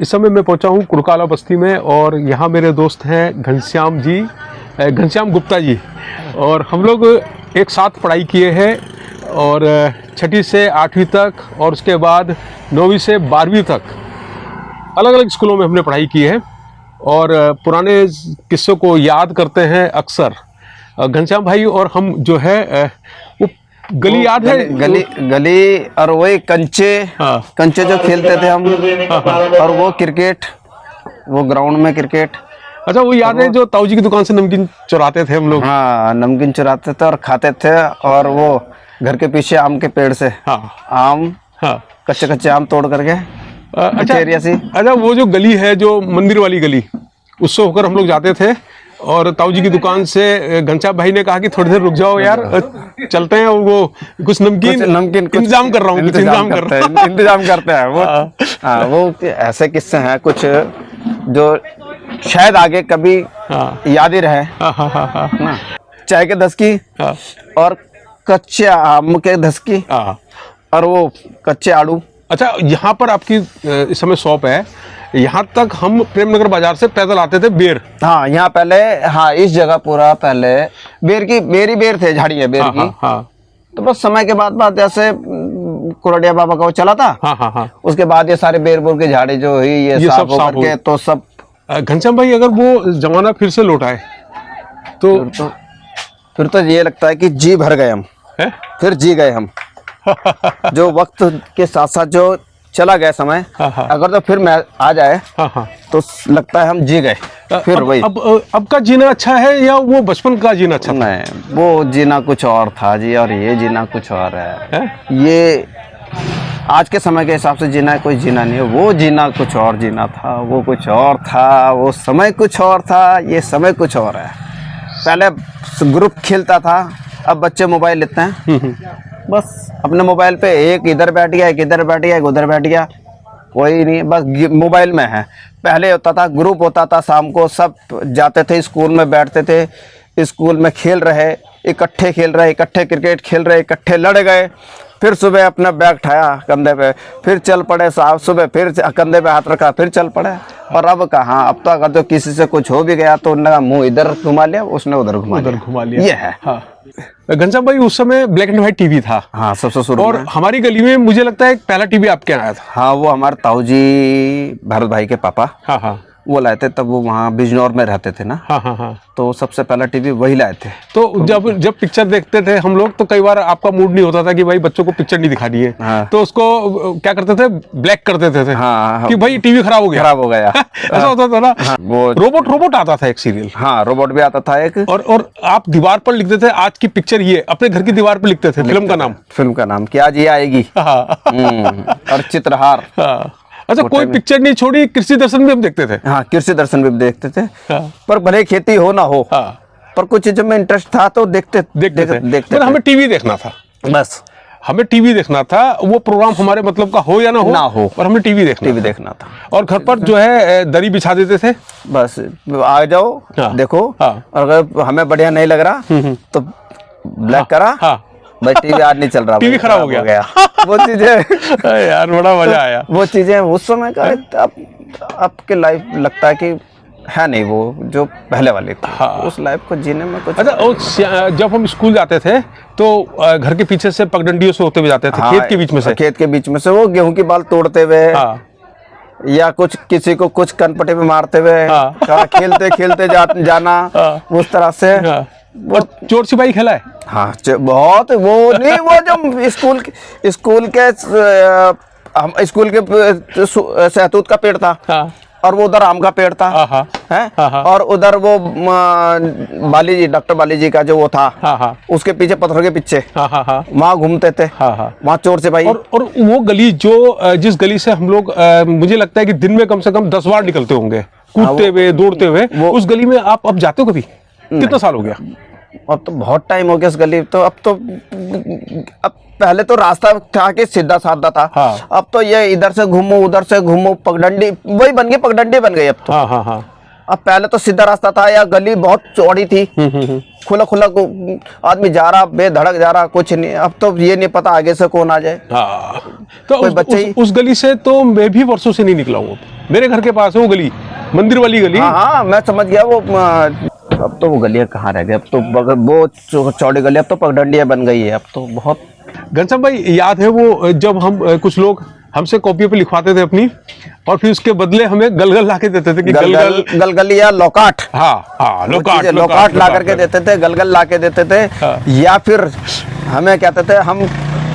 इस समय मैं पहुंचा हूं कुरकाला बस्ती में और यहाँ मेरे दोस्त हैं घनश्याम जी, घनश्याम गुप्ता जी। और हम लोग एक साथ पढ़ाई किए हैं और 6ठी से 8वीं तक और उसके बाद 9वीं से 12वीं तक अलग अलग स्कूलों में हमने पढ़ाई की है और पुराने किस्सों को याद करते हैं अक्सर। घनश्याम भाई और हम जो है वो गली याद है, गली और वही कंचे, हाँ। कंचे जो खेलते थे हम, और वो क्रिकेट, वो ग्राउंड में क्रिकेट। अच्छा, वो याद है जो ताऊ जी की दुकान से नमकीन चुराते थे हम लोग? हाँ, नमकीन चुराते थे और खाते थे। और वो घर के पीछे आम के पेड़ से, हाँ, आम, हाँ, कच्चे कच्चे आम तोड़ करके। अच्छा, वो जो गली है, जो मंदिर वाली गली, उससे होकर हम लोग जाते थे और ताऊ जी की दुकान से घनश्याम भाई ने कहा कि थोड़ी देर रुक जाओ यार, चलते हैं, वो कुछ नमकीन इंतजाम कर रहा हूँ, इंतजाम करते हैं वो। हाँ, वो ऐसे किस्से हैं कुछ जो शायद आगे कभी याद ही रहे। ना, चाय के दस की और कच्चे आम के दस की और वो कच्चे आड़ू। अच्छा, यहाँ पर आपकी इस समय शॉप है, यहाँ तक हम प्रेमनगर बाजार से पैदल आते थे बेर। हाँ, यहाँ पहले, हाँ, इस जगह पूरा पहले बेर थे, झाड़ियाँ बेर की। हाँ। तो बस समय के बाद जैसे कुरडिया बाबा का वो चला था, हाँ। उसके बाद ये सारे बेर बोर के झाड़ी जो हुई, ये साफ हो करके तो सब। घनश्याम भाई, अगर वो जमाना फिर से लौट आए तो फिर तो ये लगता है कि जी भर गए हम, फिर जी गए हम। जो वक्त के साथ साथ जो चला गया समय, अगर तो फिर मैं आ जाए तो लगता है हम जी गए फिर। वही अब का जीना अच्छा है या वो बचपन का जीना अच्छा? नहीं, वो जीना कुछ और था जी, और ये जीना कुछ और है। ये आज के समय के हिसाब से जीना कोई जीना नहीं है, वो जीना कुछ और जीना था, वो कुछ और था, वो समय कुछ और था, ये समय कुछ और है। पहले ग्रुप खेलता था, अब बच्चे मोबाइल लेते हैं, बस अपने मोबाइल पे एक इधर बैठ गया, एक इधर बैठ गया, एक उधर बैठ गया, कोई नहीं, बस मोबाइल में है। पहले होता था, ग्रुप होता था, शाम को सब जाते थे, स्कूल में बैठते थे, स्कूल में खेल रहे, इकट्ठे खेल रहे, इकट्ठे क्रिकेट खेल रहे, इकट्ठे लड़ गए, फिर सुबह अपना बैग उठाया कंधे पे, फिर चल पड़े, साहब सुबह फिर कंधे पे हाथ रखा, फिर चल पड़े। और अब कहाँ, अब तो अगर तो किसी से कुछ हो भी गया तो उन्होंने मुंह इधर घुमा लिया, उसने उधर घुमा लिया, ये है। हाँ। घनश्याम भाई, उस समय ब्लैक एंड व्हाइट टीवी था। हाँ, सबसे शुरू और हमारी गली में मुझे लगता है एक पहला टीवी आपके आया था। हाँ, वो हमारे ताऊ जी, भरत भाई के पापा, हाँ, वो लाए थे, तब वो वहाँ बिजनौर में रहते थे ना। हाँ। तो सबसे पहला टीवी वही लाए थे। तो जब पिक्चर देखते थे हम लोग, तो कई बार आपका मूड नहीं होता था कि भाई बच्चों को पिक्चर नहीं दिखानी है। हाँ। तो उसको क्या करते थे, ब्लैक कर देते थे। हाँ, कि भाई टीवी खराब हो गया। ऐसा होता था ना। हाँ, वो रोबोट आता था एक सीरियल। हाँ, रोबोट भी आता था एक। और आप दीवार पर लिखते थे आज की पिक्चर ये, अपने घर की दीवार पर लिखते थे फिल्म का नाम कि आज ये आएगी। और चित्रहार। अच्छा, कोई पिक्चर नहीं छोड़ी, कृषि दर्शन भी हम देखते थे। हाँ, कृषि दर्शन भी देखते थे। हाँ। पर भले खेती हो ना हो, हाँ, पर कुछ चीजों में इंटरेस्ट था तो देखते थे। हमें टीवी देखना था, बस हमें टीवी देखना था। वो प्रोग्राम हमारे मतलब का हो या ना हो, पर हमें टीवी देखना था। और घर पर जो है दरी बिछा देते थे, बस आ जाओ, देखो। और अगर हमें बढ़िया नहीं लग रहा तो ब्लैक करा, भाई टीवी आज नहीं चल रहा, टीवी खराब हो गया। वो चीजें यार बड़ा मजा आया। वो चीजें उस समय का अब के लाइफ लगता है कि है नहीं वो जो पहले वाली थी। हाँ। उस लाइफ को जीने में कुछ। अच्छा, जब हम स्कूल जाते थे तो घर के पीछे से पगडंडियों से होते हुए जाते थे। हाँ, खेत के बीच में से वो गेहूं की बाल तोड़ते हुए। हाँ। या कुछ किसी को कुछ कनपटे में मारते हुए। हाँ। खेलते खेलते जाना। हाँ। उस तरह से। हाँ। और चोर सिपाही खेला है। हाँ, बहुत। वो नहीं, वो जब स्कूल के सहतूत का पेड़ था। हाँ। और वो उधर आम का पेड़ था। है। और उधर वो डॉक्टर बाली जी का जो वो था, उसके पीछे पत्थरों के पीछे वहाँ घूमते थे। वहाँ चोर सिपाही। और वो गली जिस गली से हम लोग, मुझे लगता है कि दिन में कम से कम 10 बार निकलते होंगे, कूदते हुए, दौड़ते हुए। उस गली में आप अब जाते हो कभी? कितना साल हो गया? अब तो बहुत टाइम हो गया इस गली। तो अब पहले तो रास्ता था कि सीधा साधा था। अब तो ये इधर से घूमो, उधर से घूमो, पगडंडी वही बन गई, पगडंडी बन गई अब तो। अब पहले तो सीधा रास्ता था या गली बहुत चौड़ी थी, खुला खुला आदमी जा रहा, बेधड़क जा रहा, कुछ नहीं। अब तो ये नहीं पता आगे से कौन आ जाए। हाँ, तो कोई बच्चे ही उस गली से तो मैं भी वर्षों से नहीं निकला हूँ। मेरे घर के पास है वो गली, मंदिर वाली गली। हाँ मैं समझ गया वो। अब तो वो गलियां कहाँ रह गई, अब तो वो चौड़ी गली अब तो पगडंडियां बन गई है, अब तो बहुत। घनश्याम भाई याद है वो जब हम कुछ लोग हमसे कॉपी पे लिखवाते थे अपनी, और फिर उसके बदले हमें गलगल ला के देते थे कि गलगल या लौकाट। हाँ लौकाट ला करके देते थे, गलगल ला के देते थे। या फिर हमें कहते थे हम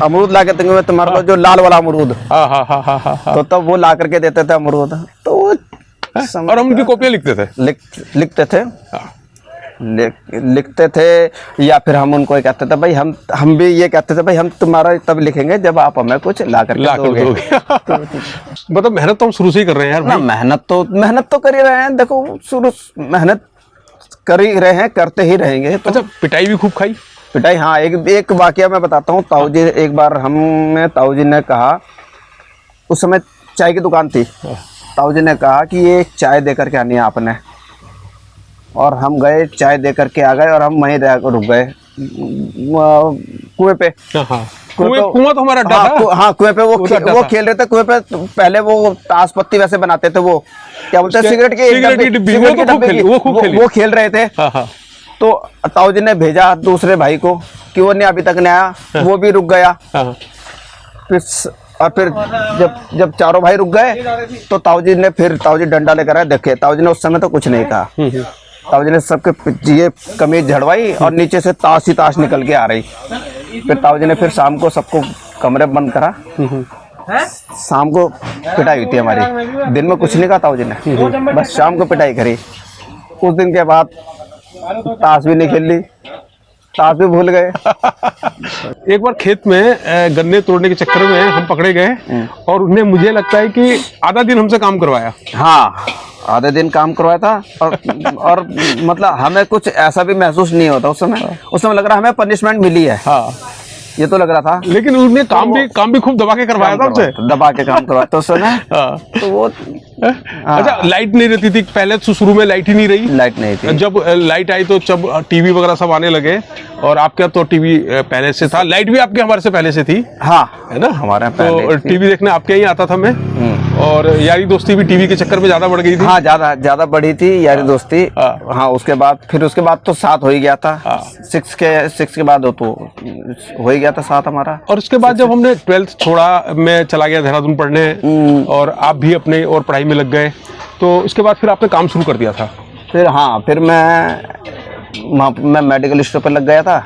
अमरूद ला के देंगे तुम्हारे को, जो लाल वाला अमरूद। तो तब वो ला करके देते थे अमरूद। तो और हम उनकी कॉपियां लिखते थे, लिखते थे, लिखते थे। या फिर हम उनको कहते थे भाई हम भी ये कहते थे भाई हम तुम्हारा तब लिखेंगे जब आप हमें कुछ ला कर दोगे। मतलब मेहनत तो हम शुरू से ही कर रहे हैं यार भाई। मेहनत तो कर ही रहे हैं। देखो शुरू मेहनत कर ही रहे हैं, करते ही रहेंगे। तो अच्छा, पिटाई भी खूब खाई? पिटाई, हाँ। एक वाकया मैं बताता हूँ। ताऊ जी, एक बार हमें ताऊ जी ने कहा, उस समय चाय की दुकान थी, ताऊ जी ने कहा कि ये चाय दे करके आनी है आपने। और हम गए, चाय दे करके आ गए, और हम वहीं रुक गए कुएं पे। कुआं तो हमारा अड्डा था। हाँ, कुएं पे वो खेल रहे थे। कुएं पे पहले वो ताश पत्ती वैसे बनाते थे, वो क्या बोलते हैं, सिगरेट की डिब्बी, वो खेल रहे थे। तो ताऊ जी ने भेजा दूसरे भाई को कि वो नहीं अभी तक नहीं आया, वो भी रुक गया। फिर जब चारों भाई रुक गए तो ताऊ जी डंडा लेकर आए। देखे, ताऊ जी ने उस समय तो कुछ नहीं कहा। ताऊ जी ने सबके ये कमीज झड़वाई और नीचे से ताश ही ताश निकल के आ रही। फिर ताऊ जी ने फिर शाम को सबको कमरे बंद करा। शाम को पिटाई हुई थी हमारी, दिन में कुछ नहीं कहा ताऊ जी ने, बस शाम को पिटाई करी। कुछ दिन के बाद ताश भी नहीं खेल ली, ताश भी भूल गए। एक बार खेत में गन्ने तोड़ने के चक्कर में हम पकड़े गए, और उन्हें मुझे लगता है कि आधा दिन हमसे काम करवाया। हाँ, आधे दिन काम करवाया था। और मतलब हमें कुछ ऐसा भी महसूस नहीं होता उस समय लग रहा हमें पनिशमेंट मिली है। हाँ, ये तो लग रहा था। लेकिन उन्हें काम भी खूब दबा के करवाया था हमसे, दबा के काम करवाया तो सुना। तो वो अच्छा, लाइट नहीं रहती थी पहले तो, शुरू में लाइट ही नहीं रही। लाइट नहीं थी। जब लाइट आई तो जब टीवी वगैरह सब आने लगे, और आपके तो टीवी पहले से था, लाइट भी आपके हमारे से पहले से थी। हाँ, है ना, हमारे तो टीवी देखने आपके ही आता था मैं। और यारी दोस्ती भी टीवी के चक्कर में ज्यादा बढ़ गई थी। हाँ, ज्यादा बढ़ी थी यारी दोस्ती। हाँ, उसके बाद तो साथ हो ही गया था। 6 के बाद तो हो ही गया था साथ हमारा। और उसके बाद जब हमने 12th छोड़ा, मैं चला गया देहरादून पढ़ने, और आप भी अपने और पढ़ाई में लग गए, तो उसके बाद फिर आपने काम शुरू कर दिया था। फिर मैं मेडिकल स्टोर पर लग गया था।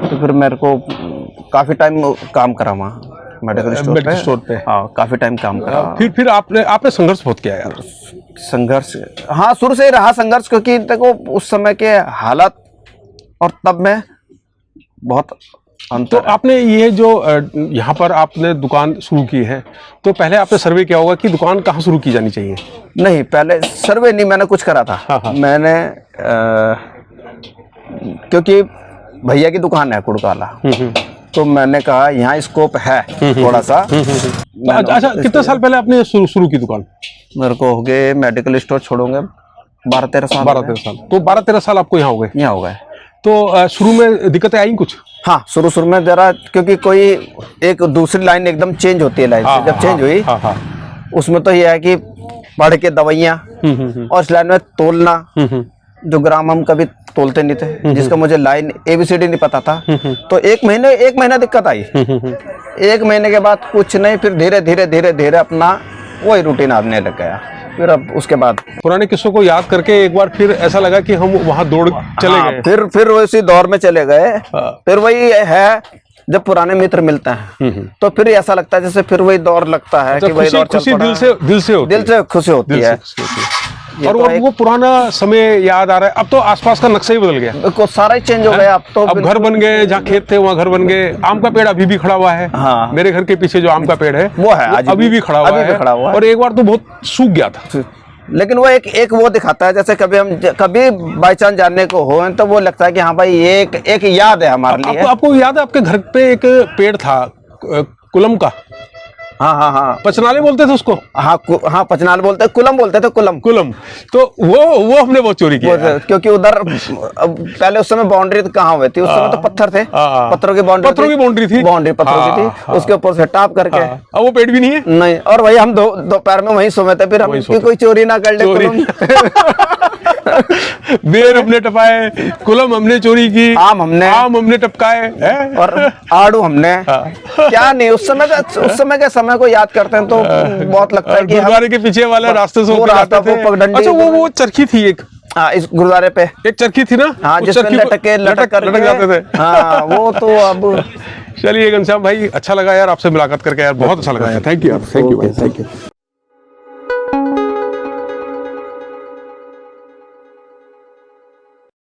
तो फिर मेरे को काफी टाइम काम करा वहाँ मेडिकल स्टोर पे। हाँ, काफी टाइम काम करा। फिर आपने संघर्ष बहुत किया यार। संघर्ष, हाँ, शुरू से ही रहा संघर्ष, क्योंकि देखो उस समय के हालात और तब में बहुत अंतर। तो आपने ये जो यहाँ पर आपने दुकान शुरू की है, तो पहले आपने सर्वे किया होगा कि दुकान कहाँ शुरू की जानी चाहिए? नहीं, पहले सर्वे नहीं, मैंने कुछ करा था। मैंने क्योंकि भैया की दुकान है कुड़काला, तो मैंने कहा यहाँ स्कोप है थोड़ा सा। अच्छा, कितने साल पहले आपने शुरू की दुकान? मेरे को हो गए मेडिकल स्टोर छोड़ोगे 12-13 साल। 12-13 साल। तो 12-13 साल आपको यहाँ हो गए? यहाँ हो गए। तो शुरू में दिक्कतें आई कुछ? हाँ, शुरू में जरा, क्योंकि कोई एक दूसरी लाइन एकदम चेंज होती है। लाइन से जब चेंज हुई, उसमें तो ये है कि पढ़ के दवाइयाँ, और इस लाइन में तोलना, जो ग्राम हम कभी तोलते नहीं थे, जिसका मुझे लाइन ABCD नहीं पता था। तो एक महीना दिक्कत आई। 1 महीने के बाद कुछ नहीं, फिर धीरे धीरे अपना वही रूटीन आने लग गया। फिर अब उसके बाद पुराने किस्सों को याद करके एक बार फिर ऐसा लगा कि हम वहाँ दौड़ चले गए। फिर उसी दौर में चले गए। फिर वही है, जब पुराने मित्र मिलते हैं तो फिर ऐसा लगता है जैसे फिर वही दौर लगता है कि वही दौर चल पड़ा। दिल से खुशी होती है। और वो पुराना समय याद आ रहा है। अब तो आसपास का नक्शा ही बदल गया, सारा ही चेंज हो गया। अब घर बन गए, जहाँ खेत थे वहाँ घर बन गए। आम का पेड़ अभी भी खड़ा हुआ है। हाँ, मेरे घर के पीछे जो आम का पेड़ है वो है, अभी भी खड़ा हुआ है। और एक बार तो बहुत सूख गया था, लेकिन वो एक वो दिखाता है, जैसे कभी बाई चांस जानने को हो तो वो लगता है कि हाँ भाई ये एक याद है हमारे लिए। आपको याद है आपके घर पे एक पेड़ था कुलम का? हाँ हाँ हाँ पचनाले बोलते थे उसको, हाँ पचनाल बोलते, कुलम बोलते थे, कुलम। कुलम। तो वो हमने बहुत चोरी किया है। क्योंकि उधर अब पहले उस समय बाउंड्री कहाँ हुए थी, उस समय तो पत्थर थे, पत्थरों की बाउंड्री, पत्थरों की बाउंड्री थी, बाउंड्री पत्थरों की थी, उसके ऊपर से टाप करके। अब वो पेड़ भी नहीं है, नहीं। और वही हम दोपहर में वहीं सोते, फिर हम कि कोई चोरी ना कर ले कुलम। बेर हमने टपाए, कुलम हमने चोरी की, आम हमने टपकाए, और आड़ू हमने क्या नहीं। उस समय के समय को याद करते हैं तो बहुत लगता है कि गुरुद्वारे के पीछे वाले रास्ते से होकर जाते थे। अच्छा वो चरखी थी एक, हाँ इस गुरुद्वारे पे एक चरखी थी ना, हाँ जिसमें लटक जाते थे। हाँ वो तो अब चलिए घनश्याम भाई, अच्छा लगा यार आपसे मुलाकात करके यार, बहुत अच्छा लगा यार। थैंक यू यार, थैंक यू।